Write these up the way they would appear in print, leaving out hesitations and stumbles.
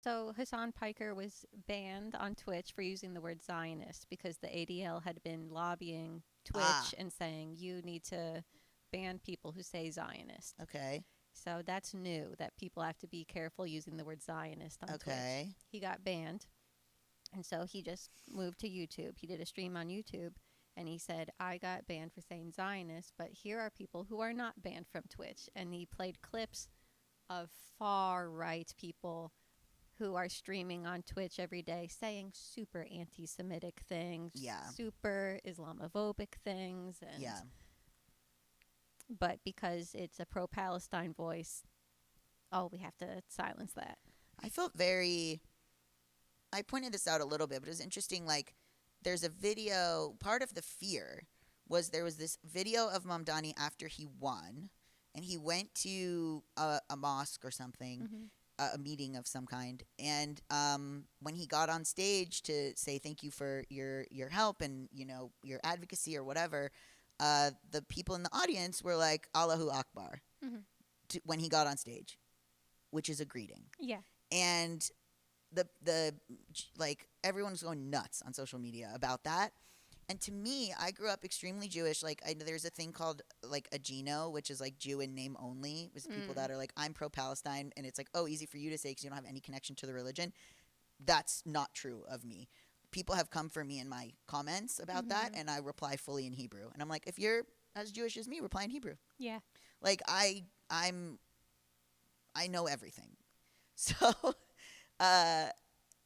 So Hasan Piker was banned on Twitch for using the word Zionist because the ADL had been lobbying Ah, Twitch and saying you need to ban people who say Zionist. okay. So that's new, that people have to be careful using the word Zionist on Twitch. Okay. He got banned, and so he just moved to YouTube. He did a stream on YouTube, and he said, I got banned for saying Zionist, but here are people who are not banned from Twitch. And he played clips of far right people who are streaming on Twitch every day saying super anti Semitic things, Yeah. super Islamophobic things. And Yeah. but because it's a pro Palestine voice, oh, we have to silence that. I felt very. I pointed this out a little bit, but it was interesting. Like, there's a video. Part of the fear was there was this video of Mamdani after he won, and he went to a mosque or something, Mm-hmm. a meeting of some kind. And when he got on stage to say thank you for your help and your advocacy or whatever, the people in the audience were like Allahu Akbar Mm-hmm. when he got on stage, which is a greeting. Yeah. And the like everyone was going nuts on social media about that. And to me, I grew up extremely Jewish. Like, there's a thing called like a Geno, which is like Jew in name only. It's people that are like, I'm pro-Palestine, and it's like, oh, easy for you to say because you don't have any connection to the religion. That's not true of me. People have come for me in my comments about that, and I reply fully in Hebrew. And I'm like, if you're as Jewish as me, reply in Hebrew. Yeah. Like I know everything. So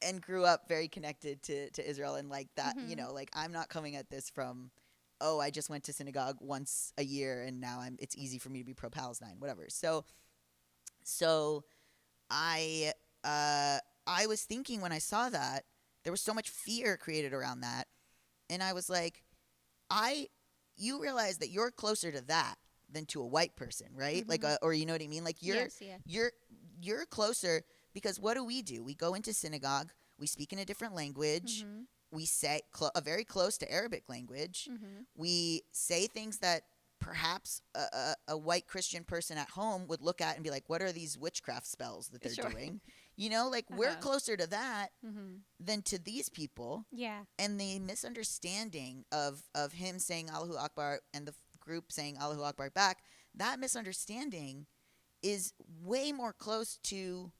and grew up very connected to Israel and like that, like I'm not coming at this from, oh, I just went to synagogue once a year and now it's easy for me to be pro-Palestine, whatever. So I was thinking when I saw that, there was so much fear created around that. And I was like, you realize that you're closer to that than to a white person, right? Like, or you know what I mean? Like Yes, yeah. you're closer because what do? We go into synagogue, we speak in a different language, we say a very close to Arabic language, we say things that perhaps a white Christian person at home would look at and be like, what are these witchcraft spells that they're doing? Like we're closer to that than to these people. Yeah. And the misunderstanding of him saying Allahu Akbar and the group saying Allahu Akbar back, that misunderstanding is way more close to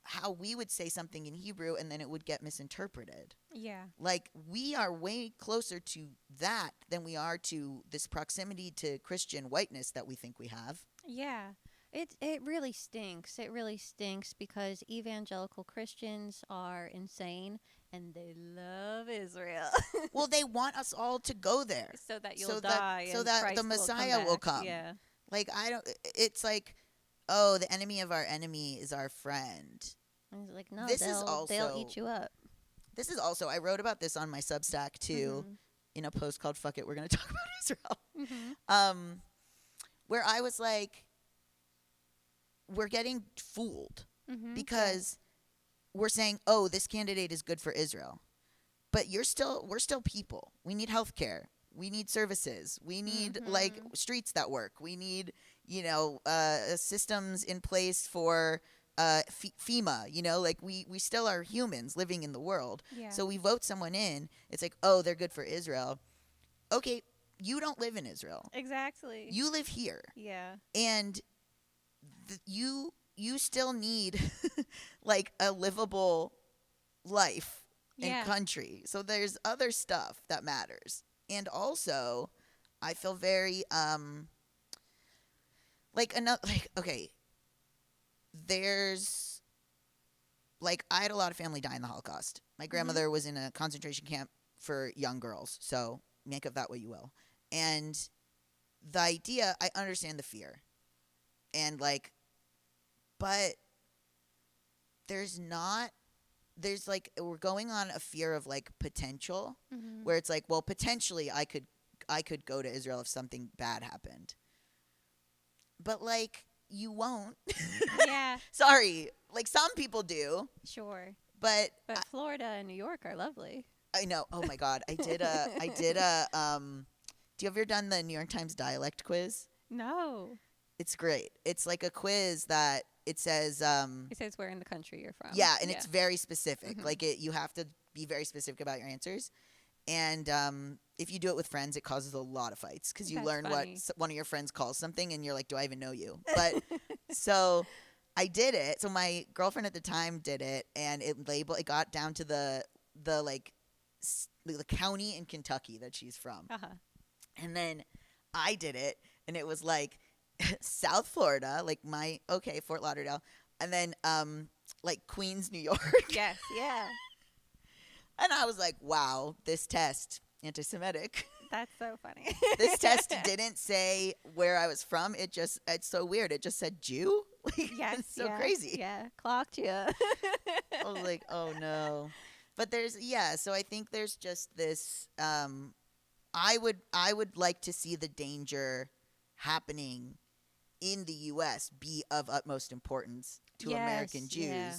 how we would say something in Hebrew and then it would get misinterpreted. Yeah. Like, we are way closer to that than we are to this proximity to Christian whiteness that we think we have. Yeah. It really stinks. It really stinks because evangelical Christians are insane and they love Israel. Well, they want us all to go there so that you'll die so and that Christ the Messiah will come. Yeah. Like, it's like, oh, the enemy of our enemy is our friend. And he's like, no, This they'll eat you up. This is also, I wrote about this on my Substack too, in a post called "Fuck It, We're Gonna Talk About Israel," where I was like, we're getting fooled because we're saying, oh, this candidate is good for Israel, but we're still people. We need healthcare. We need services. We need like streets that work. We need systems in place for FEMA. Like we still are humans living in the world. Yeah. So we vote someone in. It's like, oh, they're good for Israel. Okay, you don't live in Israel. Exactly. You live here. Yeah. And you still need like a livable life and country. So there's other stuff that matters. And also, I feel very okay, there's like, I had a lot of family die in the Holocaust. My grandmother was in a concentration camp for young girls, so make of that what you will. And the idea, I understand the fear. And like, but there's like, we're going on a fear of like potential, where it's like, well, potentially I could go to Israel if something bad happened. But like, you won't. Yeah. Sorry. Like, some people do. Sure. But Florida and New York are lovely. I know. Oh my God. I did a do you ever done the New York Times dialect quiz? No. It's great. It's like a quiz that it says It says where in the country you're from. yeah, and it's very specific. Mhm. Like you have to be very specific about your answers. And if you do it with friends, it causes a lot of fights because you That's learn funny. what one of your friends calls something, and you're like, "Do I even know you?" But so I did it. So my girlfriend at the time did it, and it got down to the like the county in Kentucky that she's from, and then I did it, and it was like South Florida, like Fort Lauderdale, and then like Queens, New York. Yes, yeah. And I was like, wow, this test, anti-Semitic. That's so funny. This test didn't say where I was from. It's so weird. It just said Jew. Like, Yes, it's so crazy. Yeah, clocked you. I was like, oh no. But so I think there's just this, I would like to see the danger happening in the U.S. be of utmost importance to American Jews. Yeah.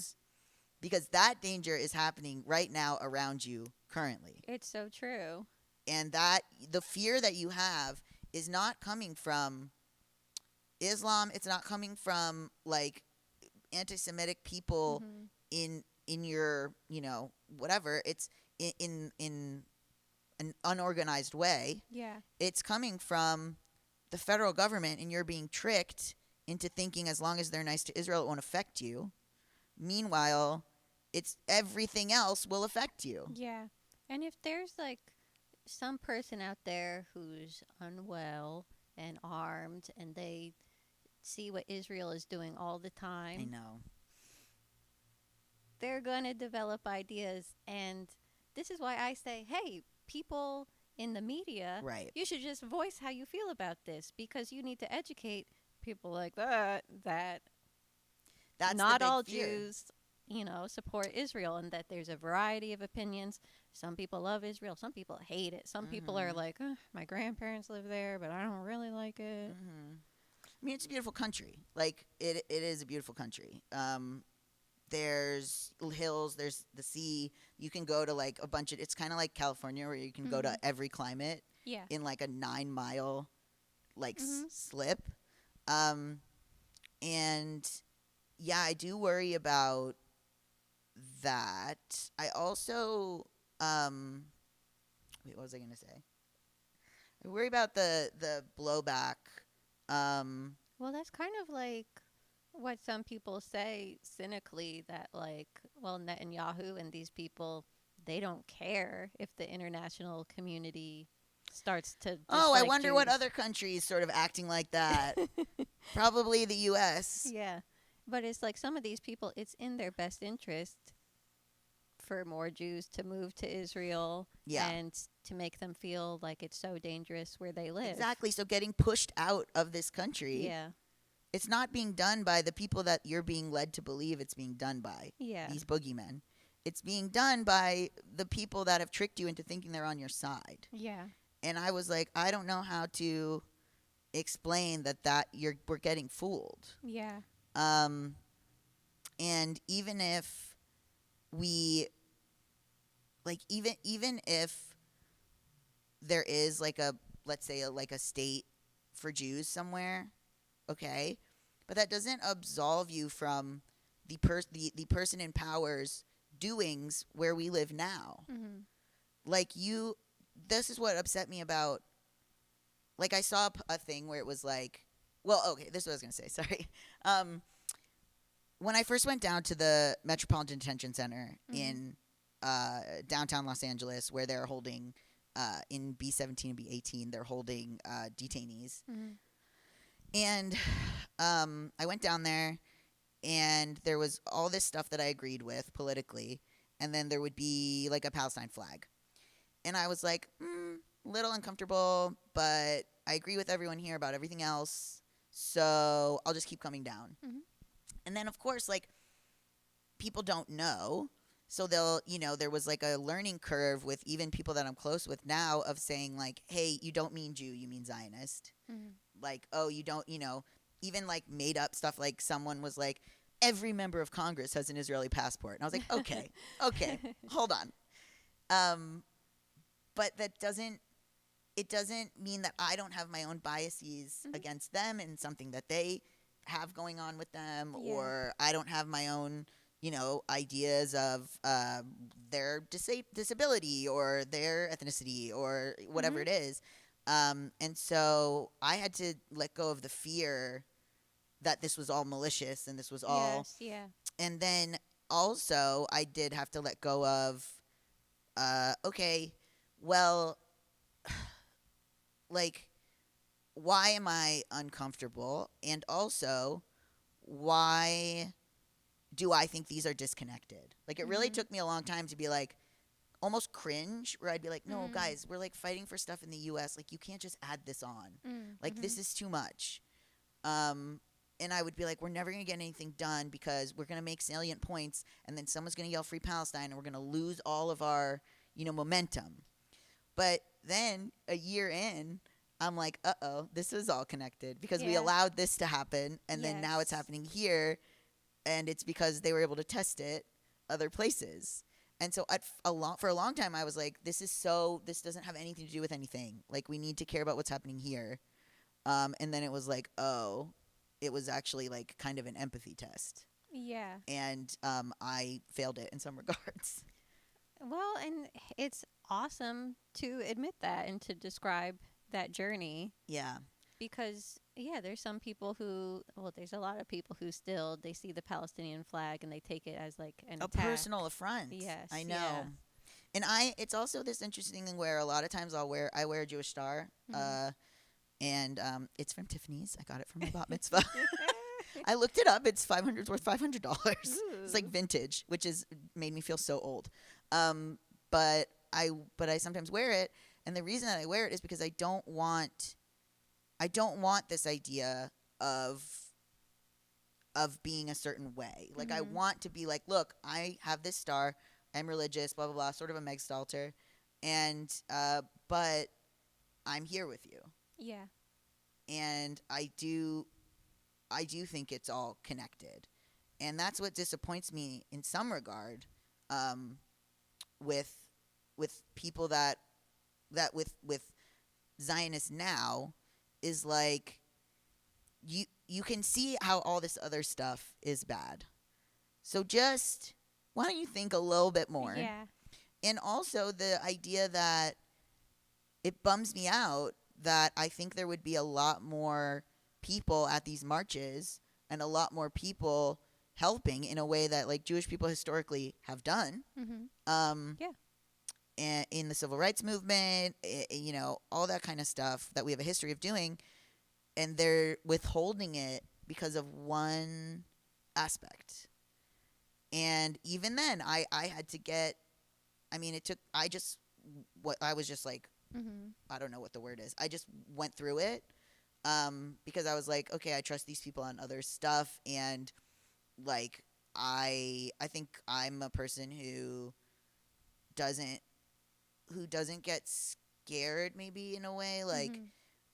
Because that danger is happening right now around you currently. It's so true. And that the fear that you have is not coming from Islam. It's not coming from like anti-Semitic people in your, whatever. It's in an unorganized way. Yeah. It's coming from the federal government, and you're being tricked into thinking as long as they're nice to Israel, it won't affect you. Meanwhile, it's everything else will affect you. Yeah. And if there's like some person out there who's unwell and armed and they see what Israel is doing all the time, I know. they're going to develop ideas. And this is why I say, hey, people in the media, Right. you should just voice how you feel about this, because you need to educate people like that That's not the big all fear. Jews, support Israel, and that there's a variety of opinions. Some people love Israel. Some people hate it. Some people are like, my grandparents live there, but I don't really like it. I mean, it's a beautiful country. Like, it is a beautiful country. There's hills, there's the sea. You can go to like a bunch of, it's kind of like California where you can go to every climate Yeah. in like a 9-mile like slip. And yeah, I do worry about that. I also, wait, what was I going to say? I worry about the blowback. Well, that's kind of like what some people say cynically, that like, well, Netanyahu and these people, they don't care if the international community starts to Oh, I dislike wonder what Jews. other countries sort of acting like that. Probably the U.S. Yeah. But it's like some of these people, it's in their best interest for more Jews to move to Israel and to make them feel like it's so dangerous where they live. Exactly. So getting pushed out of this country, Yeah. it's not being done by the people that you're being led to believe it's being done by, Yeah. these boogeymen. It's being done by the people that have tricked you into thinking they're on your side. Yeah. And I was like, I don't know how to explain that we're getting fooled. Yeah. And even if we, like, even if there is like let's say like a state for Jews somewhere, okay, but that doesn't absolve you from the person in power's doings where we live now. Like, this is what upset me about, like, I saw a thing where it was like, well, okay, this is what I was going to say, sorry. When I first went down to the Metropolitan Detention Center in downtown Los Angeles, where they're holding, in B-17 and B-18, they're holding detainees. And I went down there, and there was all this stuff that I agreed with politically, and then there would be, like, a Palestine flag. And I was like, little uncomfortable, but I agree with everyone here about everything else, so I'll just keep coming down. And then, of course, like, people don't know, so they'll, there was, like, a learning curve with even people that I'm close with now of saying, like, hey, you don't mean Jew, you mean Zionist. Like, oh, you don't, even, like, made up stuff, like, someone was like, every member of Congress has an Israeli passport. And I was like, okay, hold on. But it doesn't mean that I don't have my own biases against them and something that they have going on with them, Yeah. or I don't have my own, ideas of their disability or their ethnicity or whatever Mhm. it is. And so I had to let go of the fear that this was all malicious and this was all. Yes. Yeah. And then also, I did have to let go of, okay, well, like, why am I uncomfortable? And also, why do I think these are disconnected? Like, it really Mhm. took me a long time to be like, almost cringe, where I'd be like, no, Mm. guys, we're like fighting for stuff in the US. Like, you can't just add this on. Mm. Like, this is too much. And I would be like, we're never going to get anything done because we're going to make salient points, and then someone's going to yell Free Palestine, and we're going to lose all of our, momentum. But then a year in, I'm like, uh-oh, this is all connected because we Yeah. allowed this to happen, and then now it's Yes. happening here, and it's because they were able to test it other places. And so for a long time, I was like, this doesn't have anything to do with anything. Like, we need to care about what's happening here. And then it was like, oh, it was actually like kind of an empathy test. Yeah. And I failed it in some regards. Well, and it's awesome to admit that and to describe that journey Yeah. because there's some people there's a lot of people who still they see the Palestinian flag and they take it as like an A attack. personal affront. Yes. I know. Yeah. And it's also this interesting thing where a lot of times I wear a Jewish star. Mhm. And it's from Tiffany's. I got it from my bat mitzvah. I looked it up. It's worth $500. It's like Ooh. vintage, which is made me feel so old. But I sometimes wear it, and the reason that I wear it is because I don't want this idea of being a certain way. Like, I Mhm. want to be like, look, I have this star. I'm religious, blah blah blah, sort of a Meg Stalter, and but I'm here with you. Yeah. And I do think it's all connected, and that's what disappoints me in some regard, with people that with Zionists now, is like, you can see how all this other stuff is bad, so just why don't you think a little bit more? Yeah. And also the idea that it bums me out that I think there would be a lot more people at these marches and a lot more people helping in a way that like Jewish people historically have done. Mhm. Yeah. And in the civil rights movement, all that kind of stuff that we have a history of doing, and they're withholding it because of one aspect. And even then, I had to get. I mean, it took. I was just like, Mhm. I don't know what the word is. I just went through it, because I was like, okay, I trust these people on other stuff, and like I think I'm a person who doesn't get scared, maybe, in a way, like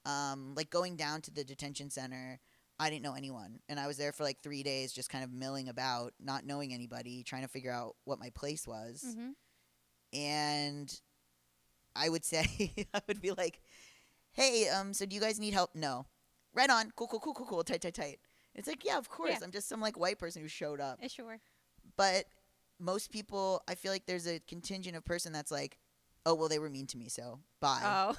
Mhm. like going down to the detention center. I didn't know anyone, and I was there for like 3 days, just kind of milling about, not knowing anybody, trying to figure out what my place was. Mhm. And I would say, I would be like, hey, so do you guys need help? No. Right on. Cool. Tight. It's like, yeah, of course. Yeah. I'm just some like white person who showed up. Sure. But most people, I feel like there's a contingent of person that's like, oh, well, they were mean to me, so bye. Oh.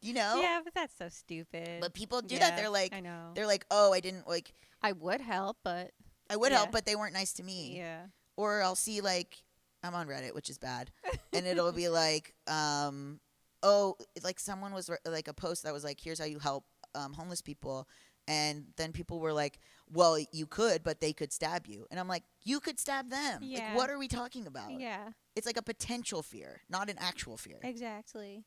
Yeah, but that's so stupid. But people do Yeah, that. They're like, I know. oh, I didn't like. I would help, but I would Yeah. help, but they weren't nice to me. yeah. Or I'll see like, I'm on Reddit, which is bad, and it'll be like, oh, like someone was like a post that was like, here's how you help homeless people, and then people were like, well, you could, but they could stab you, and I'm like, you could stab them. Yeah. Like, what are we talking about? Yeah. It's like a potential fear, not an actual fear. Exactly.